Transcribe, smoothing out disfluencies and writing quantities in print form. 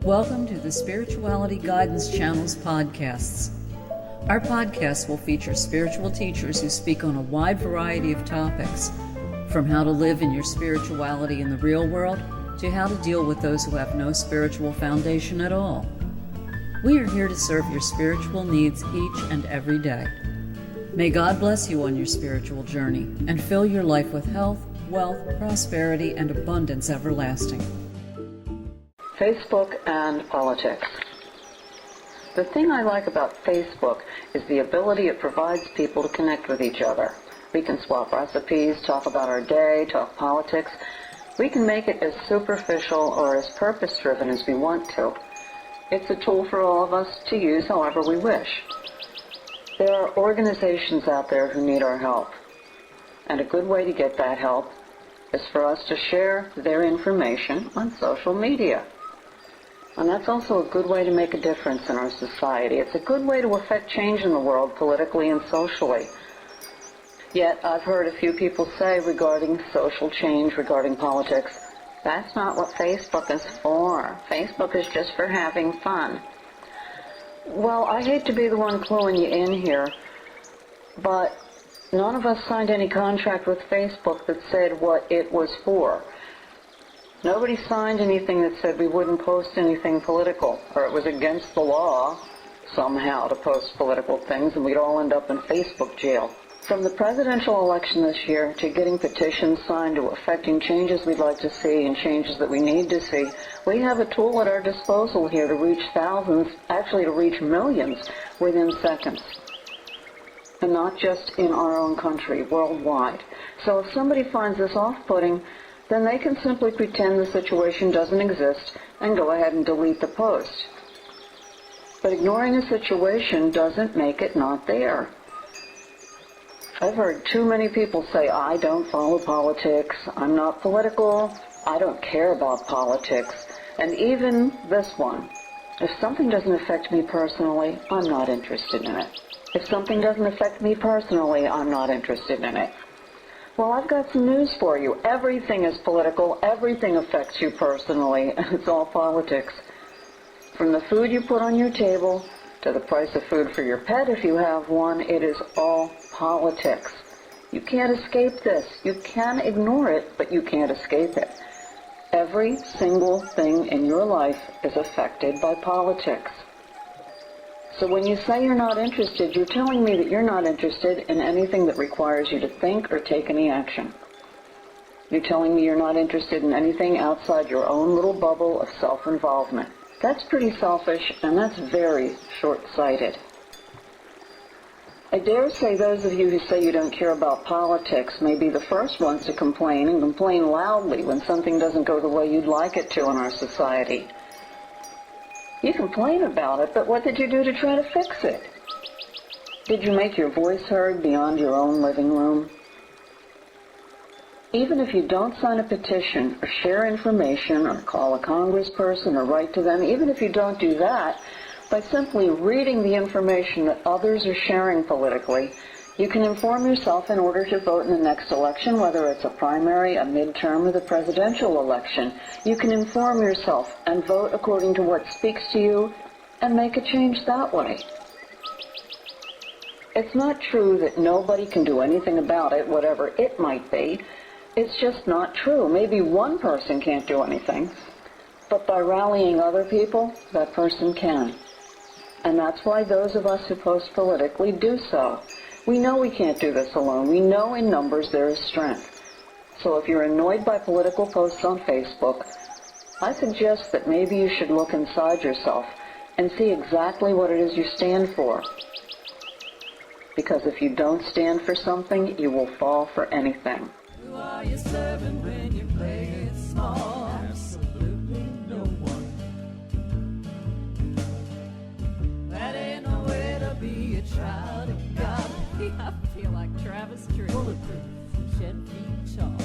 Welcome to the Spirituality Guidance Channel's podcasts. Our podcasts will feature spiritual teachers who speak on a wide variety of topics, from how to live in your spirituality in the real world to how to deal with those who have no spiritual foundation at all. We are here to serve your spiritual needs each and every day. May God bless you on your spiritual journey and fill your life with health, wealth, prosperity, and abundance everlasting. Facebook and politics. The thing I like about Facebook is the ability it provides people to connect with each other. We can swap recipes, talk about our day, talk politics. We can make it as superficial or as purpose-driven as we want to. It's a tool for all of us to use however we wish. There are organizations out there who need our help, and a good way to get that help is for us to share their information on social media. And that's also a good way to make a difference in our society. It's a good way to affect change in the world politically and socially. Yet I've heard a few people say regarding social change, regarding politics, that's not what Facebook is for. Facebook is just for having fun. Well, I hate to be the one cluing you in here, but none of us signed any contract with Facebook that said what it was for. Nobody signed anything that said we wouldn't post anything political, or it was against the law somehow to post political things, and we'd all end up in Facebook jail. From the presidential election this year to getting petitions signed to affecting changes we'd like to see and changes that we need to see, we have a tool at our disposal here to reach thousands, actually to reach millions within seconds. And not just in our own country, worldwide. So if somebody finds this off-putting, then they can simply pretend the situation doesn't exist and go ahead and delete the post. But ignoring a situation doesn't make it not there. I've heard too many people say, I don't follow politics, I'm not political, I don't care about politics. And even this one, if something doesn't affect me personally, I'm not interested in it. If something doesn't affect me personally, I'm not interested in it. Well, I've got some news for you. Everything is political, everything affects you personally, and it's all politics. From the food you put on your table to the price of food for your pet if you have one, it is all politics. You can't escape this. You can ignore it, but you can't escape it. Every single thing in your life is affected by politics. So when you say you're not interested, you're telling me that you're not interested in anything that requires you to think or take any action. You're telling me you're not interested in anything outside your own little bubble of self-involvement. That's pretty selfish, and that's very short-sighted. I dare say those of you who say you don't care about politics may be the first ones to complain, and complain loudly when something doesn't go the way you'd like it to in our society. You complain about it, but what did you do to try to fix it? Did you make your voice heard beyond your own living room? Even if you don't sign a petition or share information or call a congressperson or write to them, even if you don't do that, by simply reading the information that others are sharing politically, you can inform yourself in order to vote in the next election, whether it's a primary, a midterm, or the presidential election. You can inform yourself and vote according to what speaks to you and make a change that way. It's not true that nobody can do anything about it, whatever it might be. It's just not true. Maybe one person can't do anything, but by rallying other people, that person can. And that's why those of us who post politically do so. We know we can't do this alone. We know in numbers there is strength. So if you're annoyed by political posts on Facebook, I suggest that maybe you should look inside yourself and see exactly what it is you stand for. Because if you don't stand for something, you will fall for anything. Who are you serving when you play it small? Absolutely no one. That ain't no way to be a child of God. I feel like Travis Tritt. Bulletproof, shed feet tall.